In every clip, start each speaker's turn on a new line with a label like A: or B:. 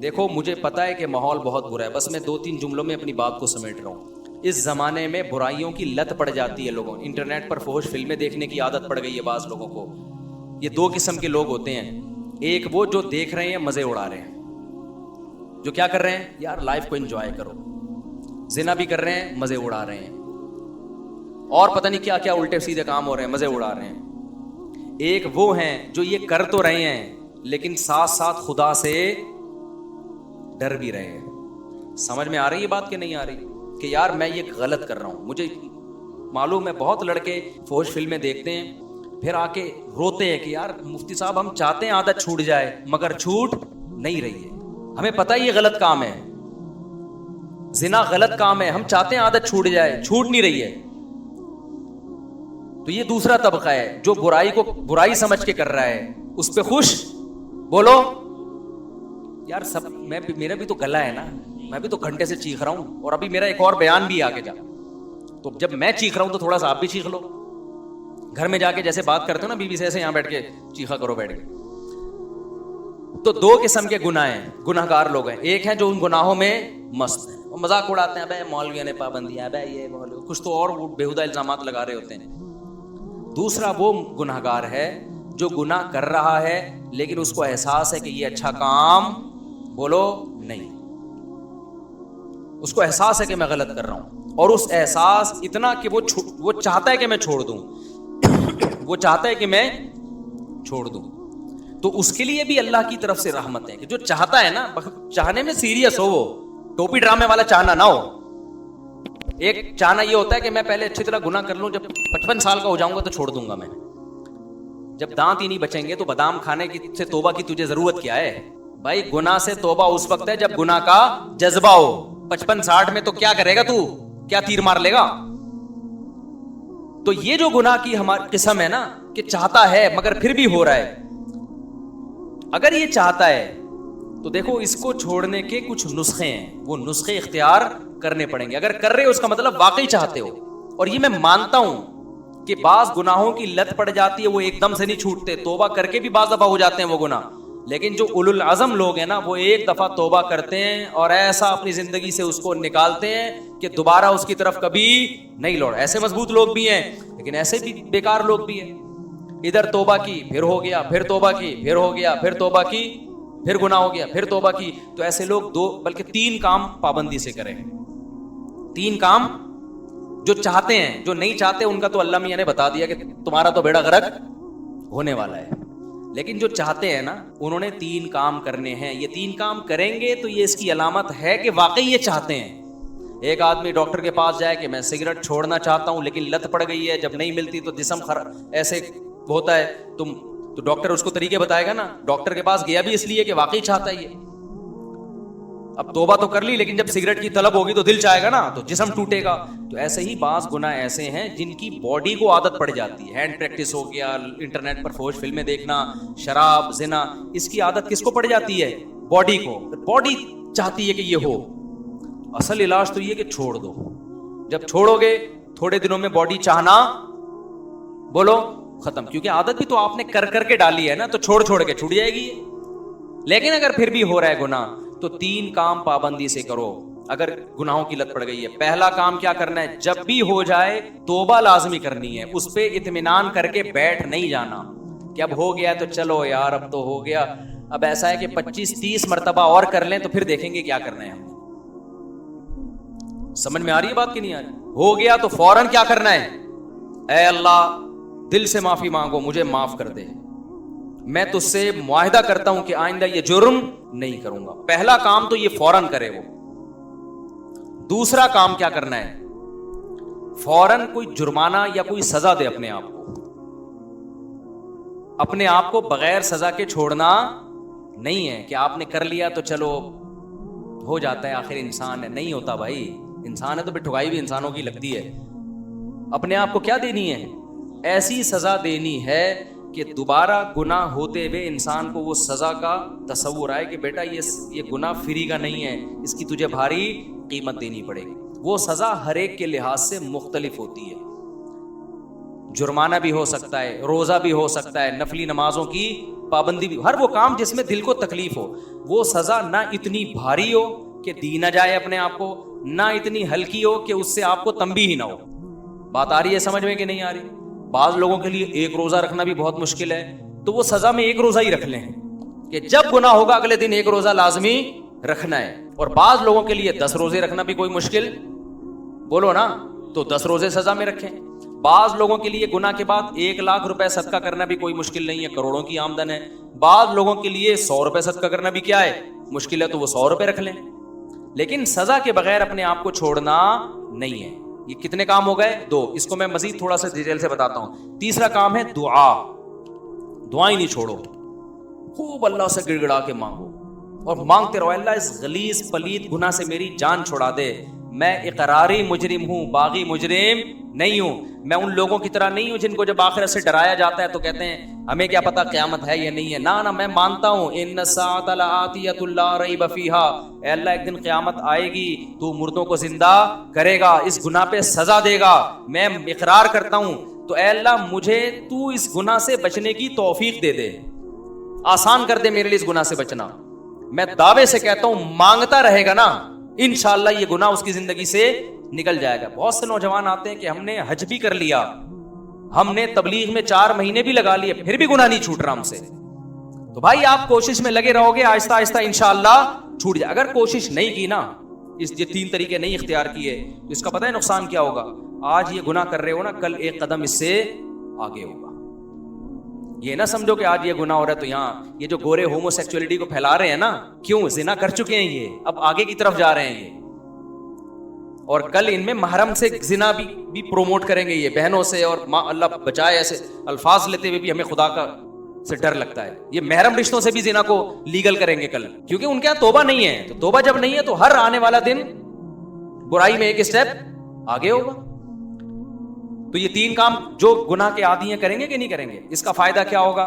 A: دیکھو مجھے پتا ہے کہ ماحول بہت برا ہے، بس میں 2-3 جملوں میں اپنی بات کو سمیٹ رہا ہوں۔ اس زمانے میں برائیوں کی لت پڑ جاتی ہے لوگوں، انٹرنیٹ پر فحش فلمیں دیکھنے کی عادت پڑ گئی ہے بعض لوگوں کو۔ یہ 2 قسم کے لوگ ہوتے ہیں، ایک وہ جو دیکھ رہے ہیں مزے اڑا رہے ہیں، جو کیا کر رہے ہیں یار لائف کو انجوائے کرو، زنا بھی کر رہے ہیں مزے اڑا رہے ہیں، اور پتہ نہیں کیا کیا الٹے سیدھے کام ہو رہے ہیں، مزے اڑا رہے ہیں۔ ایک وہ ہیں جو یہ کر تو رہے ہیں لیکن ساتھ ساتھ خدا سے ڈر بھی رہے ہیں۔ سمجھ میں آ رہی ہے بات کہ نہیں آ رہی؟ کہ یار میں یہ غلط کر رہا ہوں، مجھے معلوم ہے بہت لڑکے فحش فلمیں دیکھتے ہیں پھر آ کے روتے ہیں کہ یار مفتی صاحب ہم چاہتے ہیں عادت چھوٹ جائے مگر چھوٹ نہیں رہی ہے، ہمیں پتہ ہے یہ غلط کام ہے، زنا غلط کام ہے، ہم چاہتے ہیں عادت چھوٹ جائے، چھوٹ نہیں رہی ہے۔ تو یہ دوسرا طبقہ ہے جو برائی کو برائی سمجھ کے کر رہا ہے، اس پہ خوش بولو یار سب میرا بھی تو گلا ہے نا، میں بھی تو گھنٹے سے چیخ رہا ہوں اور ابھی میرا ایک اور بیان بھی آگے جا، تو جب میں چیخ رہا ہوں تو تھوڑا سا آپ بھی چیخ لو، گھر میں جا کے جیسے بات کرتے ہو نا بیوی سے، ایسے یہاں بیٹھ کے چیخا کرو بیٹھ کے۔ تو 2 قسم کے گناہ ہیں، گناہ گار لوگ ہیں، ایک ہیں جو ان گناہوں میں مست ہیں، وہ مذاق اڑاتے ہیں، ابے مولویوں نے پابندیاں، ابے یہ مولوی کچھ تو اور بےہودہ الزامات لگا رہے ہوتے ہیں۔ دوسرا وہ گناہ گار ہے جو گناہ کر رہا ہے لیکن اس کو احساس ہے کہ یہ اچھا کام بولو نہیں، اس کو احساس ہے کہ میں غلط کر رہا ہوں، اور اس احساس اتنا کہ وہ چاہتا ہے کہ میں چھوڑ دوں، وہ چاہتا ہے کہ میں چھوڑ دوں۔ تو اس کے لیے بھی اللہ کی طرف سے رحمت ہے کہ جو چاہتا ہے نا، چاہنے میں سیریس ہو، وہ ٹوپی ڈرامے والا چاہنا نہ ہو۔ ایک چاہنا یہ ہوتا ہے کہ میں پہلے اچھی طرح گناہ کر لوں، جب 55 سال کا ہو جاؤں گا تو چھوڑ دوں گا میں، جب دانت ہی نہیں بچیں گے تو بادام کھانے کی سے توبہ کی تجھے ضرورت کیا ہے بھائی؟ گناہ سے توبہ اس وقت ہے جب گناہ کا جذبہ ہو، 55-60 میں تو کیا کرے گا تو؟ کیا تیر مار لے گا؟ تو یہ جو گناہ کی ہماری قسم ہے نا کہ چاہتا ہے مگر پھر بھی ہو رہا ہے، اگر یہ چاہتا ہے تو دیکھو اس کو چھوڑنے کے کچھ نسخے ہیں، وہ نسخے اختیار کرنے پڑیں گے۔ اگر کر رہے ہو اس کا مطلب واقعی چاہتے ہو، اور یہ میں مانتا ہوں کہ بعض گناہوں کی لت پڑ جاتی ہے، وہ ایک دم سے نہیں چھوٹتے، توبہ کر کے بھی بعض دفعہ ہو جاتے ہیں وہ گناہ، لیکن جو اولو العزم لوگ ہیں نا وہ ایک دفعہ توبہ کرتے ہیں اور ایسا اپنی زندگی سے اس کو نکالتے ہیں کہ دوبارہ اس کی طرف کبھی نہیں لوٹ۔ ایسے مضبوط لوگ بھی ہیں لیکن ایسے بھی بیکار لوگ بھی ہیں، ادھر توبہ کی پھر ہو گیا، پھر توبہ کی پھر ہو گیا، پھر توبہ کی پھر گناہ ہو گیا، پھر توبہ کی۔ تو ایسے لوگ 2 بلکہ 3 کام پابندی سے کریں، 3 کام جو چاہتے ہیں، جو نہیں چاہتے ان کا تو اللہ میاں نے بتا دیا کہ تمہارا تو بیڑا غرق ہونے والا ہے، لیکن جو چاہتے ہیں نا انہوں نے 3 کام کرنے ہیں۔ یہ 3 کام کریں گے تو یہ اس کی علامت ہے کہ واقعی یہ چاہتے ہیں۔ ایک آدمی ڈاکٹر کے پاس جائے کہ میں سگریٹ چھوڑنا چاہتا ہوں لیکن لت پڑ گئی ہے، جب نہیں ملتی تو جسم ایسے ہوتا ہے، تو ڈاکٹر اس کو طریقے بتائے گا نا۔ ڈاکٹر کے پاس گیا بھی اس لیے کہ واقعی چاہتا ہے یہ، اب توبہ تو کر لی لیکن جب سگریٹ کی طلب ہوگی تو دل چاہے گا نا، تو جسم ٹوٹے گا۔ تو ایسے ہی بعض گناہ ایسے ہیں جن کی باڈی کو عادت پڑ جاتی ہے، ہینڈ پریکٹس ہو گیا، انٹرنیٹ پر فحش فلمیں دیکھنا، شراب، زنا، اس کی عادت کس کو پڑ جاتی ہے؟ باڈی کو۔ باڈی چاہتی ہے کہ یہ ہو، اصل علاج تو یہ کہ چھوڑ دو۔ جب چھوڑو گے تھوڑے دنوں میں باڈی چاہنا بولو ختم، کیونکہ عادت بھی تو آپ نے کر کر کے ڈالی ہے نا، تو چھوڑ چھوڑ کے چھوٹ جائے گی۔ لیکن اگر پھر بھی ہو رہا ہے گناہ تو 3 کام پابندی سے کرو اگر گناہوں کی لت پڑ گئی ہے۔ پہلا کام کیا کرنا ہے؟ جب بھی ہو جائے توبہ لازمی کرنی ہے، اس پہ اطمینان کر کے بیٹھ نہیں جانا کہ اب ہو گیا تو چلو یار اب تو ہو گیا، اب ایسا ہے کہ 25-30 مرتبہ اور کر لیں تو پھر دیکھیں گے کیا کرنا ہے ہم۔ سمجھ میں آ رہی ہے بات کہ نہیں آ رہی؟ ہو گیا تو فوراً کیا کرنا ہے؟ اے اللہ دل سے معافی مانگو، مجھے معاف کر دے، میں تجھ سے معاہدہ کرتا ہوں کہ آئندہ یہ جرم نہیں کروں گا۔ پہلا کام تو یہ فوراً کرے وہ۔ دوسرا کام کیا کرنا ہے؟ فوراً کوئی جرمانہ یا کوئی سزا دے اپنے آپ کو، اپنے آپ کو بغیر سزا کے چھوڑنا نہیں ہے کہ آپ نے کر لیا تو چلو ہو جاتا ہے، آخر انسان ہے، نہیں ہوتا بھائی، انسان ہے تو پھر ٹھگائی بھی انسانوں کی لگتی ہے۔ اپنے آپ کو کیا دینی ہے؟ ایسی سزا دینی ہے کہ دوبارہ گناہ ہوتے ہوئے انسان کو وہ سزا کا تصور آئے کہ بیٹا یہ گناہ فری کا نہیں ہے، اس کی تجھے بھاری قیمت دینی پڑے گی۔ وہ سزا ہر ایک کے لحاظ سے مختلف ہوتی ہے۔ جرمانہ بھی ہو سکتا ہے, روزہ بھی ہو سکتا ہے, نفلی نمازوں کی پابندی بھی, ہر وہ کام جس میں دل کو تکلیف ہو. وہ سزا نہ اتنی بھاری ہو کہ دی نہ جائے اپنے آپ کو, نہ اتنی ہلکی ہو کہ اس سے آپ کو تنبیہ ہی نہ ہو. بات آ رہی ہے سمجھ میں کہ نہیں آ رہی؟ بعض لوگوں کے لیے ایک روزہ رکھنا بھی بہت مشکل ہے, تو وہ سزا میں ایک روزہ ہی رکھ لیں کہ جب گناہ ہوگا اگلے دن ایک روزہ لازمی رکھنا ہے. اور بعض لوگوں کے لیے 10 روزے رکھنا بھی کوئی مشکل, بولو نا, تو 10 روزے سزا میں رکھیں. بعض لوگوں کے لیے گناہ کے بعد 1 لاکھ روپے صدقہ کرنا بھی کوئی مشکل نہیں ہے, کروڑوں کی آمدن ہے. بعض لوگوں کے لیے 100 روپے صدقہ کرنا بھی کیا ہے, مشکل ہے, تو وہ 100 روپے رکھ لیں. لیکن سزا کے بغیر اپنے آپ کو چھوڑنا نہیں ہے. یہ کتنے کام ہو گئے؟ 2. اس کو میں مزید تھوڑا سا ڈیٹیل سے بتاتا ہوں. تیسرا کام ہے دعا. دعائیں نہیں چھوڑو, خوب اللہ سے گڑ گڑا کے مانگو اور مانگتے رہو, اللہ اس غلیظ پلید گناہ سے میری جان چھڑا دے. میں اقراری مجرم ہوں, باغی مجرم نہیں ہوں. میں ان لوگوں کی طرح نہیں ہوں جن کو جب آخرت سے ڈرایا جاتا ہے تو کہتے ہیں ہمیں کیا پتا قیامت ہے یا نہیں ہے. نہ میں مانتا ہوں ان الساعۃ لآتیۃ لا ریب فیہا, اے اللہ ایک دن قیامت آئے گی, تو مردوں کو زندہ کرے گا, اس گناہ پہ سزا دے گا, میں اقرار کرتا ہوں. تو اے اللہ مجھے تو اس گناہ سے بچنے کی توفیق دے دے, آسان کر دے میرے لیے اس گناہ سے بچنا. میں دعوے سے کہتا ہوں مانگتا رہے گا نا, انشاءاللہ یہ گناہ اس کی زندگی سے نکل جائے گا. بہت سے نوجوان آتے ہیں کہ ہم نے حج بھی کر لیا, ہم نے تبلیغ میں 4 مہینے بھی لگا لیے, پھر بھی گناہ نہیں چھوٹ رہا ہم سے. تو بھائی آپ کوشش میں لگے رہو گے, آہستہ آہستہ انشاءاللہ چھوٹ جائے. اگر کوشش نہیں کی نا, یہ 3 طریقے نہیں اختیار کیے, تو اس کا پتہ ہے نقصان کیا ہوگا؟ آج یہ گناہ کر رہے ہو نا, کل ایک قدم اس سے آگے ہوگا. یہ نہ سمجھو کہ آج یہ گناہ ہو رہا ہے تو یہاں یہ جو گورے ہومو سیکچولیٹی کو پھیلا رہے ہیں نا, کیوں؟ زنا کر چکے ہیں یہ, اب آگے کی طرف جا رہے ہیں یہ, اور کل ان میں محرم سے زنا بھی پروموٹ کریں گے یہ, بہنوں سے, اور اللہ بچائے ایسے الفاظ لیتے ہوئے بھی ہمیں خدا کا سے ڈر لگتا ہے. یہ محرم رشتوں سے بھی زنا کو لیگل کریں گے کل, کیونکہ ان کے یہاں توبہ نہیں ہے. تو توبہ جب نہیں ہے تو ہر آنے والا دن برائی میں ایک اسٹیپ آگے ہوگا. تو یہ 3 کام جو گناہ کے عادی ہیں کریں گے کہ نہیں کریں گے؟ اس کا فائدہ کیا ہوگا؟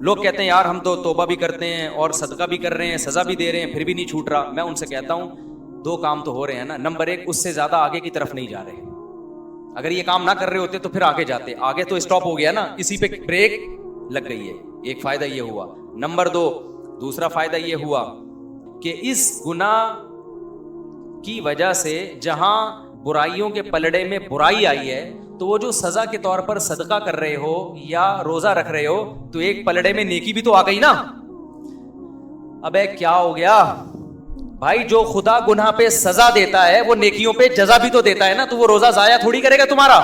A: لوگ کہتے ہیں یار ہم تو توبہ بھی کرتے ہیں اور صدقہ بھی کر رہے ہیں, سزا بھی دے رہے ہیں, پھر بھی نہیں چھوٹ رہا. میں ان سے کہتا ہوں 2 کام تو ہو رہے ہیں نا. نمبر 1, اس سے زیادہ آگے کی طرف نہیں جا رہے. اگر یہ کام نہ کر رہے ہوتے تو پھر آگے جاتے, آگے تو اسٹاپ ہو گیا نا, اسی پہ بریک لگ گئی ہے. ایک فائدہ یہ ہوا. نمبر 2, دوسرا فائدہ یہ ہوا کہ اس گناہ کی وجہ سے جہاں برائیوں کے پلڑے میں برائی آئی ہے, تو وہ جو سزا کے طور پر صدقہ کر رہے ہو یا روزہ رکھ رہے ہو, تو ایک پلڑے میں نیکی بھی تو آ گئی نا. ابے کیا ہو گیا بھائی, جو خدا گناہ پہ سزا دیتا ہے وہ نیکیوں پہ جزا بھی تو دیتا ہے نا. تو وہ روزہ ضائع تھوڑی کرے گا تمہارا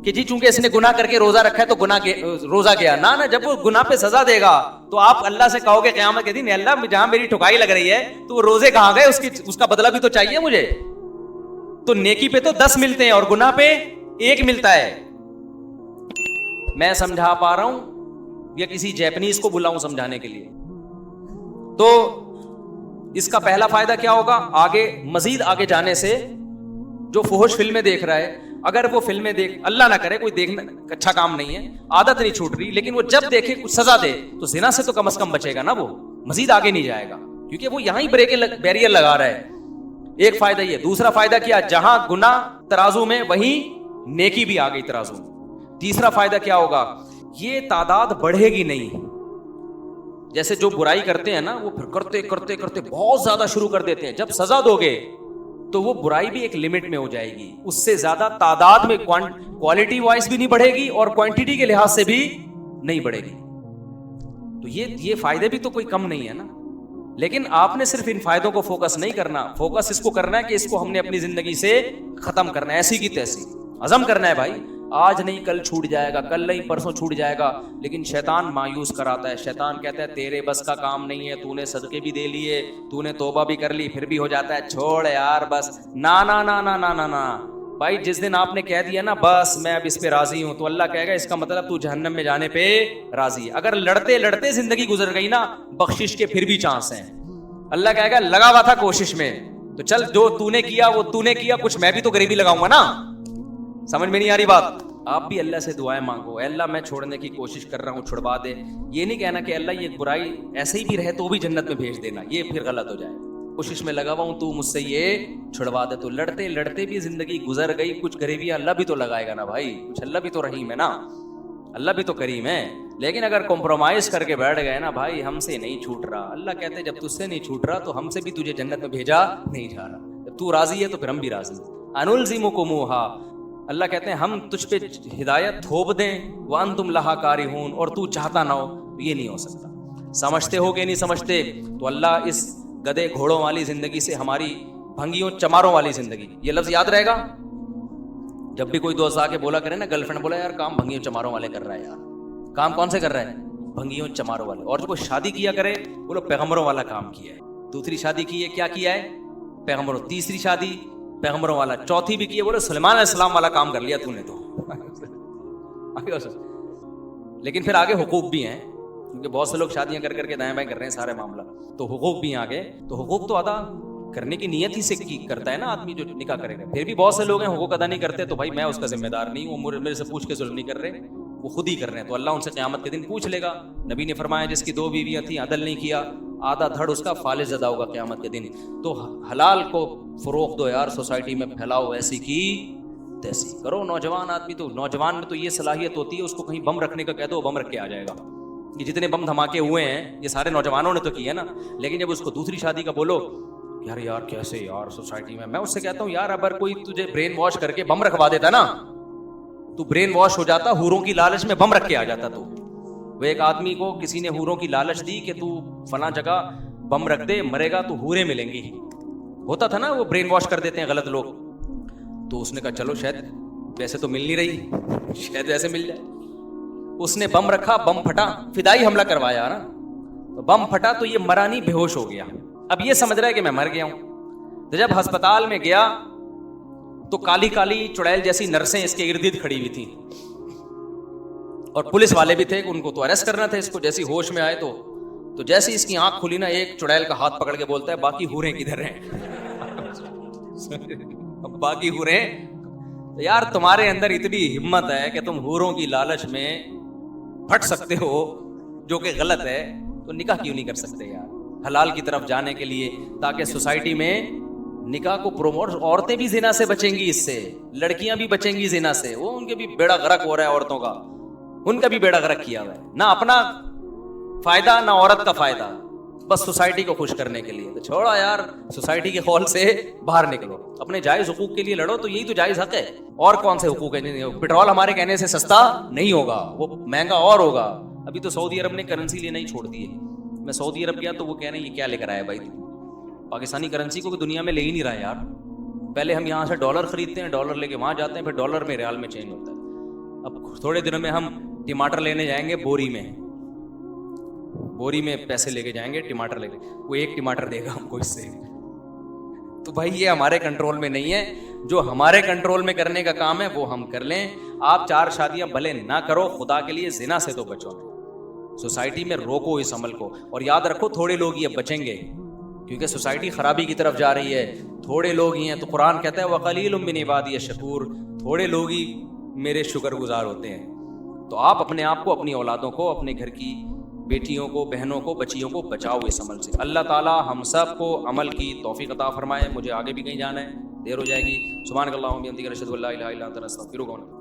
A: کہ جی چونکہ اس نے گناہ کر کے روزہ رکھا ہے تو گناہ روزہ گیا. نہ جب وہ گناہ پہ سزا دے گا تو آپ اللہ سے کہو گے قیامت کے دن, اللہ جہاں میری ٹھکائی لگ رہی ہے تو وہ روزے کہاں گئے, اس کا بدلہ بھی تو چاہیے مجھے. تو نیکی پہ تو 10 ملتے ہیں اور گناہ پہ 1 ملتا ہے. میں سمجھا پا رہا ہوں یا کسی جیپنیز کو بلاؤں سمجھانے کے لیے؟ تو اس کا پہلا فائدہ کیا ہوگا؟ آگے مزید آگے جانے سے جو فحش فلمیں دیکھ رہا ہے, اگر وہ فلمیں دیکھ, اللہ نہ کرے کوئی دیکھنا اچھا کام نہیں ہے, عادت نہیں چھوٹ رہی, لیکن وہ جب دیکھے کچھ سزا دے تو زنا سے تو کم از کم بچے گا نا, وہ مزید آگے نہیں جائے گا کیونکہ وہ یہاں ہی بیریئر لگا رہا ہے. ایک فائدہ یہ. دوسرا فائدہ کیا؟ جہاں گناہ ترازو میں وہیں نیکی بھی آ گئی ترازو میں. تیسرا فائدہ کیا ہوگا؟ یہ تعداد بڑھے گی نہیں. جیسے جو برائی کرتے ہیں نا وہ پھر کرتے کرتے کرتے بہت زیادہ شروع کر دیتے ہیں, جب سزا دو گے تو وہ برائی بھی ایک لمٹ میں ہو جائے گی, اس سے زیادہ تعداد میں کوالٹی وائز بھی نہیں بڑھے گی اور کوانٹٹی کے لحاظ سے بھی نہیں بڑھے گی. تو یہ فائدے بھی تو کوئی کم نہیں ہے نا. لیکن آپ نے صرف ان فائدوں کو فوکس نہیں کرنا, فوکس اس کو کرنا ہے کہ اس کو ہم نے اپنی زندگی سے ختم کرنا ہے, ایسی کی تیسی عزم کرنا ہے بھائی. آج نہیں کل چھوٹ جائے گا, کل نہیں پرسوں چھوٹ جائے گا. لیکن شیطان مایوس کراتا ہے, شیطان کہتا ہے تیرے بس کا کام نہیں ہے, تو نے صدقے بھی دے لیے, تو نے توبہ بھی کر لی, پھر بھی ہو جاتا ہے چھوڑ یار بس. نا نا نا نا نا نا نا بھائی, جس دن آپ نے کہہ دیا نا بس میں اب اس پہ راضی ہوں, تو اللہ کہے گا اس کا مطلب تو جہنم میں جانے پہ راضی ہے. اگر لڑتے لڑتے زندگی گزر گئی نا, بخشش کے پھر بھی چانس ہیں. اللہ کہے گا لگا ہوا تھا کوشش میں, تو چل جو تو نے کیا وہ تو نے کیا, کچھ میں بھی تو غریبی لگاؤں گا نا. سمجھ میں نہیں آ رہی بات؟ آپ بھی اللہ سے دعائیں مانگو, اے اللہ میں چھوڑنے کی کوشش کر رہا ہوں, چھڑوا دے. یہ نہیں کہنا کہ اللہ یہ برائی ایسے ہی بھی رہے تو بھی جنت میں بھیج دینا, یہ پھر غلط ہو جائے. کوشش میں لگا ہوا ہوں تو مجھ سے یہ چھڑوا دے. تو لڑتے لڑتے بھی زندگی گزر گئی. کچھ غریبیاں اللہ بھی تو لگائے گا نا بھائی, کچھ اللہ بھی تو رحیم ہے نا, اللہ بھی تو کریم ہے. لیکن اگر کمپرومائز کر کے بیٹھ گئے نا بھائی, ہم سے نہیں چھوٹ رہا. اللہ کہتے ہیں جب تجھ سے نہیں چھوٹ رہا تو ہم سے بھی تجھے جنت میں بھیجا نہیں جا رہا. جب تو راضی ہے تو پھر ہم بھی راضی ہیں. انلزمکموہا, اللہ کہتے ہیں ہم تجھ پہ ہدایت تھوپ دیں, وانتم لہا کارہون, اور تو چاہتا نہ ہو. یہ نہیں ہو سکتا. سمجھتے ہو کہ نہیں سمجھتے؟ تو اللہ اس گدے گھوڑوں والی زندگی سے ہماری بھنگیوں چماروں والی زندگی, یہ لفظ یاد رہے گا. جب بھی کوئی دوست آ کے بولا کرے نا, گرل فرینڈ بولا یار کام بھنگیوں چماروں والے کر رہا ہے یار. کام کون سے کر رہا ہے؟ بھنگیوں چماروں والے. اور جو کوئی شادی کیا کرے بولو پیغمبروں والا کام کیا ہے. دوسری شادی کی ہے, کیا کیا ہے؟ پیغمبروں. تیسری شادی پیغمبروں والا. چوتھی بھی کی ہے, بولو سلیمان علیہ السلام والا کام کر لیا تو نے تو. لیکن پھر آگے حقوق بھی ہیں, کیونکہ بہت سے لوگ شادیاں کر کے دائیں بائیں کر رہے ہیں سارے معاملہ, تو حقوق بھی آگے. تو حقوق تو ادا کرنے کی نیت ہی سے کرتا ہے نا آدمی جو نکاح کرے گا. پھر بھی بہت سے لوگ ہیں حقوق ادا نہیں کرتے, تو بھائی میں اس کا ذمہ دار نہیں ہوں, میرے سے پوچھ کے ظلم نہیں کر رہے, وہ خود ہی کر رہے ہیں. تو اللہ ان سے قیامت کے دن پوچھ لے گا. نبی نے فرمایا جس کی 2 بیویاں تھیں, عدل نہیں کیا, آدھا دھڑ اس کا فالج ادا ہوگا قیامت کے دن. تو حلال کو فروغ دو یار, سوسائٹی میں پھیلاؤ, ایسی کی تیسی کرو. نوجوان آدمی تو, نوجوان میں تو یہ صلاحیت ہوتی ہے, اس کو کہیں بم رکھنے کا کہہ دو بم رکھ کے آ جائے گا. یہ جتنے بم دھماکے ہوئے ہیں یہ سارے نوجوانوں نے تو کیے نا. لیکن جب اس کو دوسری شادی کا بولو, یار کیسے یار سوسائٹی میں اس سے کہتا ہوں یار اگر کوئی تجھے برین واش کر کے بم رکھوا دیتا نا, تو برین واش ہو جاتا, حوروں کی لالچ میں بم رکھ کے آ جاتا. تو وہ ایک آدمی کو کسی نے حوروں کی لالچ دی کہ تو فلاں جگہ بم رکھ دے, مرے گا تو حوریں ملیں گی. ہوتا تھا نا, وہ برین واش کر دیتے ہیں غلط لوگ. تو اس نے کہا چلو شاید ویسے تو مل نہیں رہی, شاید ویسے مل جائے. اس نے بم رکھا, بم پھٹا, فدائی حملہ کروایا نا, تو بم پھٹا تو یہ مرا نہیں, بے ہوش ہو گیا. اب یہ سمجھ رہا ہے کہ میں مر گیا ہوں. تو جب ہسپتال میں گیا تو کالی کالی چڑیل جیسی نرسیں اس کے ارد گرد کھڑی ہوئی تھیں, اور پولیس والے بھی تھے, ان کو تو اریسٹ کرنا تھا اس کو. جیسی ہوش میں آئے تو جیسے اس کی آنکھ کھلی نا, ایک چڑیل کا ہاتھ پکڑ کے بولتا ہے باقی حوریں کدھر ہیں؟ باقی حوریں. یار تمہارے اندر اتنی ہمت ہے کہ تم حوروں کی لالچ میں پھٹ سکتے ہو, جو کہ غلط ہے, تو نکاح کیوں نہیں کر سکتے یار حلال کی طرف جانے کے لیے, تاکہ سوسائٹی میں نکاح کو پروموٹ. عورتیں بھی زنا سے بچیں گی, اس سے لڑکیاں بھی بچیں گی زنا سے. وہ ان کے بھی بیڑا غرق ہو رہا ہے, عورتوں کا, ان کا بھی بیڑا غرق کیا ہوا ہے, نہ اپنا فائدہ نہ عورت کا فائدہ, بس سوسائٹی کو خوش کرنے کے لیے. تو چھوڑا یار, سوسائٹی کے خول سے باہر نکلو, اپنے جائز حقوق کے لیے لڑو. تو یہی تو جائز حق ہے, اور کون سے حقوق ہیں؟ پیٹرول ہمارے کہنے سے سستا نہیں ہوگا, وہ مہنگا اور ہوگا. ابھی تو سعودی عرب نے کرنسی لینا ہی چھوڑ دی ہے. میں سعودی عرب گیا تو وہ کہہ رہے ہیں یہ کیا لے کر آیا بھائی, پاکستانی کرنسی کو دنیا میں لے ہی نہیں رہا یار. پہلے ہم یہاں سے ڈالر خریدتے ہیں, ڈالر لے کے وہاں جاتے ہیں, پھر ڈالر میں ریال میں چینج ہوتا ہے. اب تھوڑے دنوں میں ہم ٹماٹر لینے جائیں گے بوری میں پیسے لے کے جائیں گے, ٹماٹر لے کے, وہ ایک ٹماٹر دے گا ہم کو اس سے. تو بھائی یہ ہمارے کنٹرول میں نہیں ہے. جو ہمارے کنٹرول میں کرنے کا کام ہے وہ ہم کر لیں. آپ 4 شادیاں بھلے نہ کرو, خدا کے لیے زنا سے تو بچو. سوسائٹی میں روکو اس عمل کو, اور یاد رکھو تھوڑے لوگ ہی اب بچیں گے, کیونکہ سوسائٹی خرابی کی طرف جا رہی ہے. تھوڑے لوگ ہی ہیں, تو قرآن کہتا ہے وَقَلِيلٌ مِّنْ عِبَادِيَ الشَّكُورُ, تھوڑے لوگ ہی میرے شکر گزار ہوتے ہیں. تو آپ اپنے آپ کو, اپنی اولادوں کو, اپنے گھر کی بیٹیوں کو, بہنوں کو, بچیوں کو بچاؤ اس عمل سے. اللہ تعالی ہم سب کو عمل کی توفیق عطا فرمائے. مجھے آگے بھی کہیں جانا ہے, دیر ہو جائے گی. سبحانک اللہم و بحمدک اشہد ان لا الہ الا انت استغفرک.